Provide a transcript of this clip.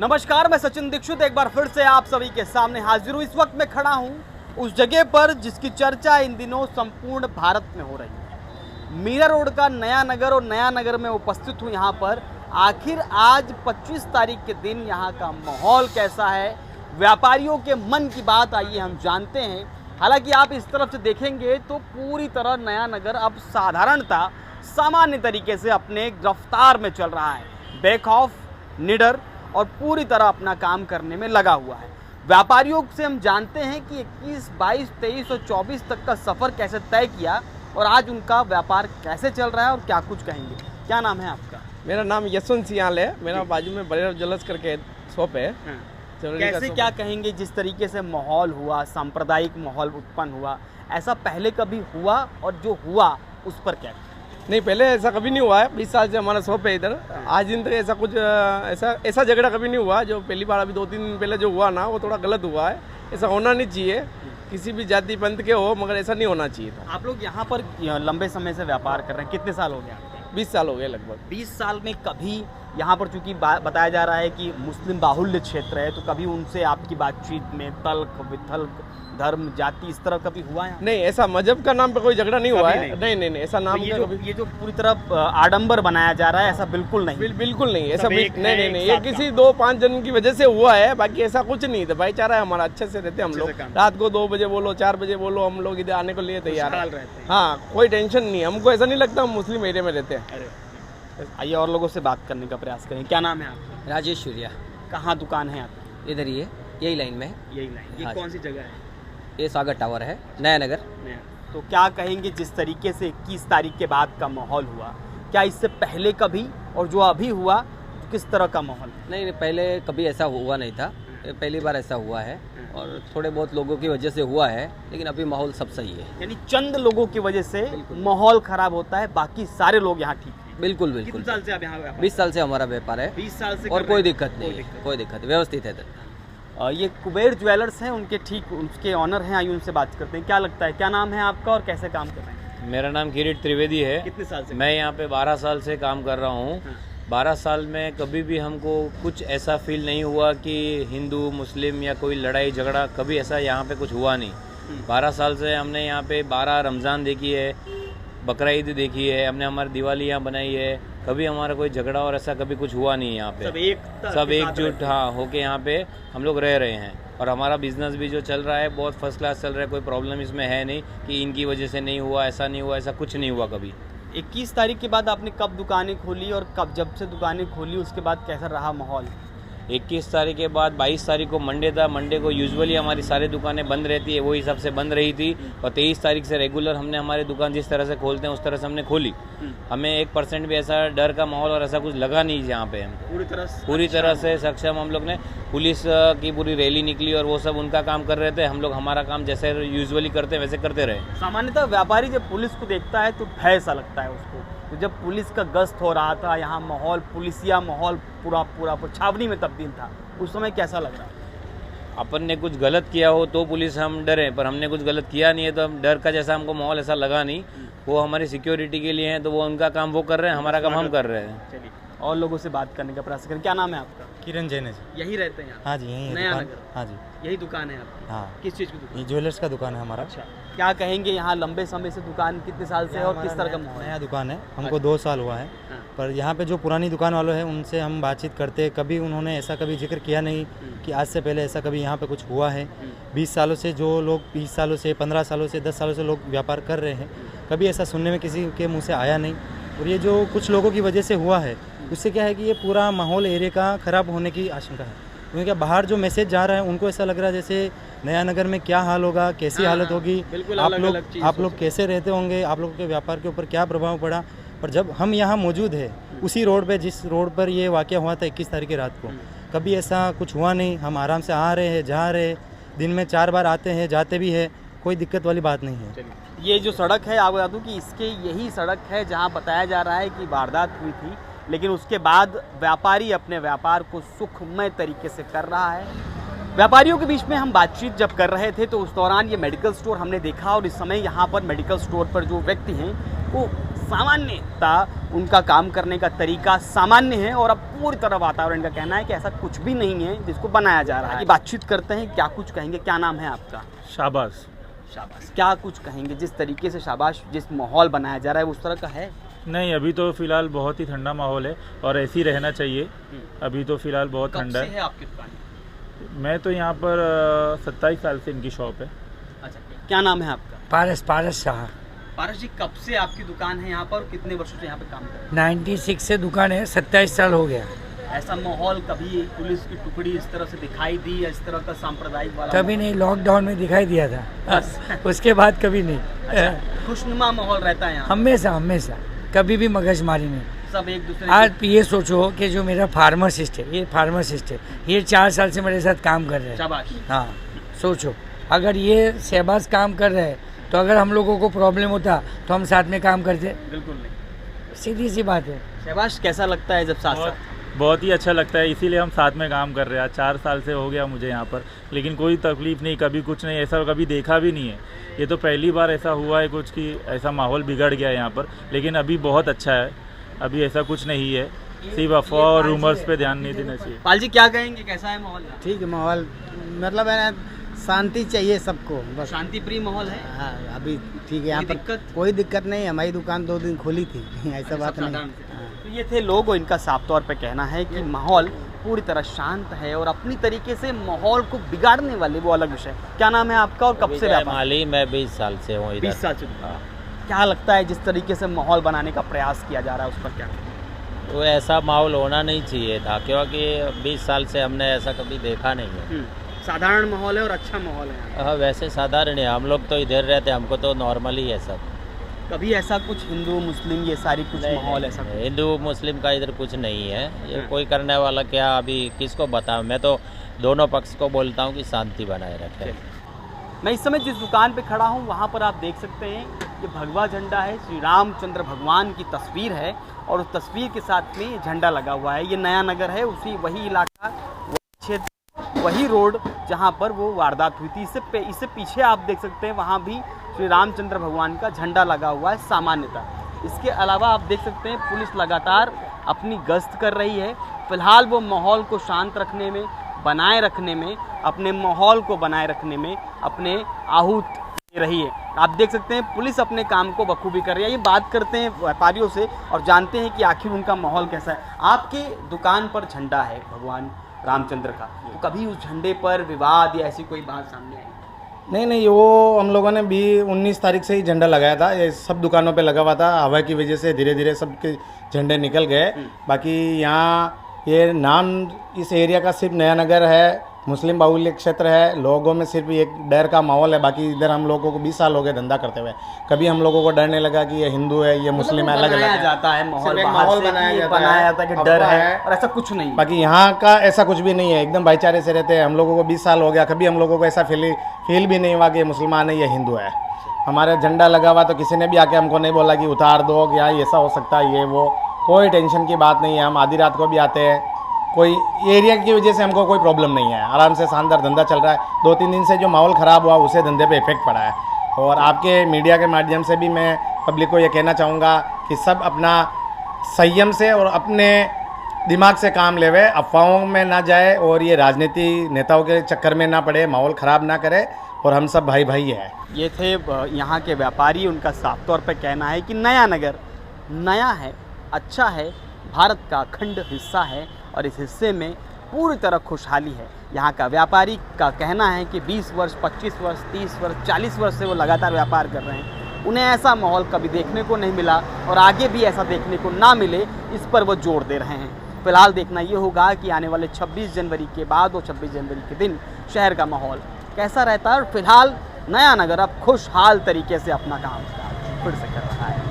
नमस्कार, मैं सचिन दीक्षित एक बार फिर से आप सभी के सामने हाजिर हूँ। इस वक्त मैं खड़ा हूँ उस जगह पर जिसकी चर्चा इन दिनों संपूर्ण भारत में हो रही है। मीरा रोड का नया नगर और नया नगर में उपस्थित हूँ यहाँ पर। आखिर आज 25 तारीख के दिन यहाँ का माहौल कैसा है, व्यापारियों के मन की बात आइए हम जानते हैं। हालांकि आप इस तरफ से देखेंगे तो पूरी तरह नया नगर अब साधारणता सामान्य तरीके से अपने रफ्तार में चल रहा है, बेखौफ, निडर और पूरी तरह अपना काम करने में लगा हुआ है। व्यापारियों से हम जानते हैं कि 21, 22, 23 और 24 तक का सफ़र कैसे तय किया और आज उनका व्यापार कैसे चल रहा है और क्या कुछ कहेंगे। क्या नाम है आपका? मेरा नाम यशवंत सियाल है। मेरा बाजू में बड़े ज्वेलर्स करके शॉप है। कैसे क्या कहेंगे, जिस तरीके से माहौल हुआ, सांप्रदायिक माहौल उत्पन्न हुआ, ऐसा पहले कभी हुआ और जो हुआ उस पर क्या? नहीं, पहले ऐसा कभी नहीं हुआ है। 20 साल से हमारा शॉप है इधर। आज दिन तक ऐसा कुछ ऐसा झगड़ा कभी नहीं हुआ। जो पहली बार अभी 2-3 दिन पहले जो हुआ ना, वो थोड़ा गलत हुआ है। ऐसा होना नहीं चाहिए, किसी भी जाति पंथ के हो, मगर ऐसा नहीं होना चाहिए था। आप लोग यहाँ पर लंबे समय से व्यापार कर रहे हैं, कितने साल हो गए आपके? 20 साल हो गए लगभग। 20 साल में कभी यहाँ पर चूँकि बताया जा रहा है कि मुस्लिम बाहुल्य क्षेत्र है, तो कभी उनसे आपकी बातचीत में तल्ख विथल्क, धर्म, जाति इस तरह कभी हुआ है? नहीं, ऐसा मजहब का नाम पे कोई झगड़ा नहीं हुआ है। नहीं, ऐसा नाम तो ये जो पूरी तरह आडंबर बनाया जा रहा है, ऐसा बिल्कुल नहीं। बिल्कुल नहीं, ऐसा नहीं, ये किसी 2-5 जन की वजह से हुआ है। बाकी ऐसा कुछ नहीं था। भाईचारा है हमारा, अच्छे से रहते हम लोग। रात को 2 बजे बोलो, 4 बजे बोलो, हम लोग इधर आने को लिए तैयार है। हाँ, कोई टेंशन नहीं, हमको ऐसा नहीं लगता हम मुस्लिम एरिया में रहते हैं। आइए और लोगों से बात करने का प्रयास करें। क्या नाम है आपका? राजेश सूर्या। कहाँ दुकान है आपकी? इधर ही है, यही लाइन में है। यही लाइन। ये कौन सी जगह है? ये सागर टावर है, नया नगर। तो क्या कहेंगे, जिस तरीके से 21 तारीख के बाद का माहौल हुआ, क्या इससे पहले कभी और जो अभी हुआ किस तरह का माहौल? नहीं, पहले कभी ऐसा हुआ नहीं था, पहली बार ऐसा हुआ है और थोड़े बहुत लोगों की वजह से हुआ है, लेकिन अभी माहौल सब सही है। यानी चंद लोगों की वजह से माहौल खराब होता है, बाकी सारे लोग यहाँ ठीक हैं। बिल्कुल। कितने साल से आप यहाँ? 20 साल से हमारा व्यापार है। 20 साल से और कोई दिक्कत नहीं है, कोई दिक्कत, व्यवस्थित है। ये कुबेर ज्वेलर्स हैं, उनके ठीक उसके ऑनर हैं। आइए उनसे बात करते हैं। क्या लगता है, क्या नाम है आपका और कैसे काम कर रहे हैं? मेरा नाम किरीट त्रिवेदी है। कितने साल से? मैं यहाँ पे 12 साल से काम कर रहा हूँ। 12 साल में कभी भी हमको कुछ ऐसा फील नहीं हुआ कि हिंदू मुस्लिम या कोई लड़ाई झगड़ा, कभी ऐसा यहाँ पे कुछ हुआ नहीं। 12 साल से हमने यहाँ पे 12 रमज़ान देखी है, बकरा ईद देखी है, हमने हमारी दिवाली यहाँ बनाई है। कभी हमारा कोई झगड़ा और ऐसा कभी कुछ हुआ नहीं है यहाँ पे। सब एकजुट होके यहाँ पे हम लोग रह रहे हैं। और हमारा बिजनेस भी जो चल रहा है बहुत फर्स्ट क्लास चल रहा है। कोई प्रॉब्लम इसमें है नहीं कि इनकी वजह से नहीं हुआ, ऐसा नहीं हुआ, ऐसा कुछ नहीं हुआ कभी। 21 तारीख के बाद आपने कब दुकानें खोली और कब, जब से दुकानें खोली उसके बाद कैसा रहा माहौल? 21 तारीख के बाद 22 तारीख को मंडे था। मंडे को यूजुअली हमारी सारी दुकानें बंद रहती है, वो हिसाब से बंद रही थी। और 23 तारीख से रेगुलर हमने हमारी दुकान जिस तरह से खोलते हैं उस तरह से हमने खोली। हमें 1% भी ऐसा डर का माहौल और ऐसा कुछ लगा नहीं यहाँ पे। हम पूरी तरह से सक्षम हम लोग ने। पुलिस की पूरी रैली निकली और वो सब उनका काम कर रहे थे, हम लोग हमारा काम जैसे यूजुअली करते हैं वैसे करते रहे। सामान्यतः व्यापारी जब पुलिस को देखता है तो भय सा लगता है उसको। तो जब पुलिस का गश्त हो रहा था, यहाँ माहौल पुलिसिया माहौल पूरा छावनी में तब्दील था, उस समय कैसा लग रहा? अपन ने कुछ गलत किया हो तो पुलिस हम डरे, पर हमने कुछ गलत किया नहीं है तो हम डर का जैसा हमको माहौल ऐसा लगा नहीं। वो हमारी सिक्योरिटी के लिए हैं तो वो उनका काम वो कर रहे हैं, हमारा काम हम कर रहे हैं। चलिए और लोगों से बात करने का प्रयास करें। क्या नाम है आपका? किरण जैन है जी। यही रहते हैं यहाँ? हाँ जी, यही है नया दुकान। नगर? हाँ जी, यही दुकान है आपकी? हाँ। किस चीज़ की दुकान? ये ज्वेलर्स का दुकान है हमारा। अच्छा, क्या कहेंगे यहाँ लंबे समय से दुकान कितने साल से है और किस तरह का माहौल? नया दुकान है, हमको 2 साल हुआ है। पर यहाँ पे जो पुरानी दुकान वालों हैं उनसे हम बातचीत करते हैं, कभी उन्होंने ऐसा कभी जिक्र किया नहीं कि आज से पहले ऐसा कभी यहाँ पे कुछ हुआ है। 20 सालों से जो लोग 20 सालों से 15 सालों से 10 सालों से लोग व्यापार कर रहे हैं, कभी ऐसा सुनने में किसी के मुँह से आया नहीं। और ये जो कुछ लोगों की वजह से हुआ है उससे क्या है कि ये पूरा माहौल एरिया का ख़राब होने की आशंका है। क्योंकि बाहर जो मैसेज जा रहा है उनको ऐसा लग रहा है जैसे नया नगर में क्या हाल होगा, कैसी हालत होगी, आप लोग कैसे रहते होंगे, आप लोगों के व्यापार के ऊपर क्या प्रभाव पड़ा। पर जब हम यहाँ मौजूद है उसी रोड पे, जिस रोड पर ये वाक़या हुआ था 21 तारीख की रात को, कभी ऐसा कुछ हुआ नहीं। हम आराम से आ रहे हैं, जा रहे हैं, दिन में 4 बार आते हैं, जाते भी है, कोई दिक्कत वाली बात नहीं है। ये जो सड़क है, आपको बता दूँ कि इसके यही सड़क है जहाँ बताया जा रहा है कि वारदात हुई थी, लेकिन उसके बाद व्यापारी अपने व्यापार को सुखमय तरीके से कर रहा है। व्यापारियों के बीच में हम बातचीत जब कर रहे थे तो उस दौरान ये मेडिकल स्टोर हमने देखा और इस समय यहाँ पर मेडिकल स्टोर पर जो व्यक्ति हैं वो सामान्य था, उनका काम करने का तरीका सामान्य है और अब पूरी तरह वातावरण का कहना है कि ऐसा कुछ भी नहीं है जिसको बनाया जा रहा है। बातचीत करते हैं, क्या कुछ कहेंगे। क्या नाम है आपका? शाबाश। शाबाश। क्या कुछ कहेंगे जिस तरीके से शाबाश जिस माहौल बनाया जा रहा है उस तरह का है? नहीं, अभी तो फिलहाल बहुत ही ठंडा माहौल है और ऐसे ही रहना चाहिए। अभी तो फिलहाल बहुत ठंडा है। आपकी दुकान? मैं तो यहाँ पर 27 साल से इनकी शॉप है। अच्छा, क्या नाम है आपका? पारस शाह। पारस जी, कब से आपकी दुकान है यहाँ पर? कितने वर्षों से यहाँ पे काम कर रहे 96 से दुकान है, 27 साल हो गया। हैं? ऐसा माहौल कभी पुलिस की टुकड़ी इस तरह से दिखाई दी या इस तरह का सांप्रदायिक वाला कभी नहीं, लॉकडाउन में दिखाई दिया था उसके बाद कभी नहीं। अच्छा, खुशनुमा माहौल रहता है यहाँ? हमेशा हमेशा, कभी भी मगजमारी नहीं। सब एक दूसरे आज ये सोचो कि जो मेरा फार्मासिस्ट है, ये फार्मासिस्ट है, ये 4 साल से मेरे साथ काम कर रहे हैं। शाबाश। हाँ, सोचो अगर ये शहबाज काम कर रहे हैं तो अगर हम लोगों को प्रॉब्लम होता तो हम साथ में काम करते? बिल्कुल नहीं। सीधी सी बात है। शहबाज, कैसा लगता है जब साथ साथ? बहुत ही अच्छा लगता है, इसीलिए हम साथ में काम कर रहे हैं। 4 साल से हो गया मुझे यहाँ पर, लेकिन कोई तकलीफ़ नहीं, कभी कुछ नहीं, ऐसा कभी देखा भी नहीं है। ये तो पहली बार ऐसा हुआ है कुछ कि ऐसा माहौल बिगड़ गया है यहाँ पर, लेकिन अभी बहुत अच्छा है। अभी ऐसा कुछ नहीं है, सिर्फ अफवाह और रूमर्स पे ध्यान नहीं देना चाहिए। पाल जी, क्या कहेंगे, कैसा है माहौल? ठीक है माहौल, मतलब है शांति चाहिए सबको, बस शांति प्रिय माहौल है। हाँ, अभी ठीक है। यहाँ कोई पर दिक्कत? कोई दिक्कत नहीं है, हमारी दुकान 2 दिन खुली थी ऐसा बात सब नहीं। साधारण से। हाँ। तो ये थे लोग, इनका साफ तौर पे कहना है कि माहौल पूरी तरह शांत है और अपनी तरीके से माहौल को बिगाड़ने वाले वो अलग विषय। क्या नाम है आपका और कब से व्यापार? माली, मैं 20 साल से हूँ इधर। 20 साल से। क्या लगता है जिस तरीके से माहौल बनाने का प्रयास किया जा रहा है उस पर क्या? तो ऐसा माहौल होना नहीं चाहिए था, क्योंकि 20 साल से हमने ऐसा कभी देखा नहीं है। साधारण माहौल है और अच्छा माहौल है। हाँ, वैसे साधारण है, हम लोग तो इधर रहते हैं, हमको तो नॉर्मल ही है सब। कभी ऐसा कुछ हिंदू मुस्लिम ये सारी कुछ माहौल ऐसा कुछ? हिंदू मुस्लिम का इधर कुछ नहीं है। ये कोई करने वाला क्या अभी किसको बताऊं? मैं तो दोनों पक्ष को बोलता हूं कि शांति बनाए रखें। मैं इस समय जिस दुकान पे खड़ा हूँ वहाँ पर आप देख सकते हैं ये भगवा झंडा है, श्री रामचंद्र भगवान की तस्वीर है और उस तस्वीर के साथ में झंडा लगा हुआ है। ये नया नगर है, उसी वही इलाका, वही क्षेत्र, वही रोड जहाँ पर वो वारदात हुई थी। इससे पीछे आप देख सकते हैं वहाँ भी श्री रामचंद्र भगवान का झंडा लगा हुआ है सामान्यतः। इसके अलावा आप देख सकते हैं पुलिस लगातार अपनी गश्त कर रही है। फिलहाल वो माहौल को शांत रखने में, बनाए रखने में, अपने माहौल को बनाए रखने में अपने आहूत दे रही है। आप देख सकते हैं पुलिस अपने काम को बखूबी कर रही है। ये बात करते हैं व्यापारियों से और जानते हैं कि आखिर उनका माहौल कैसा है। आपके दुकान पर झंडा है भगवान रामचंद्र का, तो कभी उस झंडे पर विवाद या ऐसी कोई बात सामने आई? नहीं, वो हम लोगों ने भी 19 तारीख से ही झंडा लगाया था। ये सब दुकानों पे लगा हुआ था, हवा की वजह से धीरे धीरे सबके झंडे निकल गए। बाकी यहाँ ये नाम इस एरिया का सिर्फ नया नगर है, मुस्लिम बाहुल्य क्षेत्र है, लोगों में सिर्फ एक डर का माहौल है। बाकी इधर हम लोगों को 20 साल हो गए धंधा करते हुए, कभी हम लोगों को डर नहीं लगा कि ये हिंदू है, ये मुस्लिम है, अलग अलग जाता है माहौल, सिर्फ एक माहौल बनाया जाता है कि डर है और ऐसा कुछ नहीं। बाकी यहाँ का ऐसा कुछ भी नहीं है, एकदम भाईचारे से रहते हैं। हम लोगों को 20 साल हो गया, कभी हम लोगों को ऐसा फील भी नहीं हुआ कि ये मुसलमान है या हिंदू है। हमारे झंडा लगा हुआ तो किसी ने भी आके हमको नहीं बोला कि उतार दो या ऐसा हो सकता है, ये वो कोई टेंशन की बात नहीं है। हम आधी रात को भी आते हैं, कोई एरिया की वजह से हमको कोई प्रॉब्लम नहीं है। आराम से शानदार धंधा चल रहा है। 2-3 दिन से जो माहौल ख़राब हुआ उससे धंधे पे इफेक्ट पड़ा है। और आपके मीडिया के माध्यम से भी मैं पब्लिक को ये कहना चाहूँगा कि सब अपना संयम से और अपने दिमाग से काम लेवे, अफवाहों में ना जाए और ये राजनीति नेताओं के चक्कर में ना पड़े, माहौल ख़राब ना करे और हम सब भाई भाई हैं। ये थे यहाँ के व्यापारी, उनका साफ तौर पर कहना है कि नया नगर नया है, अच्छा है, भारत का अखंड हिस्सा है और इस हिस्से में पूरी तरह खुशहाली है। यहाँ का व्यापारी का कहना है कि 20 वर्ष, 25 वर्ष, 30 वर्ष, 40 वर्ष से वो लगातार व्यापार कर रहे हैं। उन्हें ऐसा माहौल कभी देखने को नहीं मिला और आगे भी ऐसा देखने को ना मिले, इस पर वो जोर दे रहे हैं। फिलहाल देखना ये होगा कि आने वाले 26 जनवरी के बाद और 26 जनवरी के दिन शहर का माहौल कैसा रहता है। और फिलहाल नया नगर अब खुशहाल तरीके से अपना काम फिर से कर रहा है।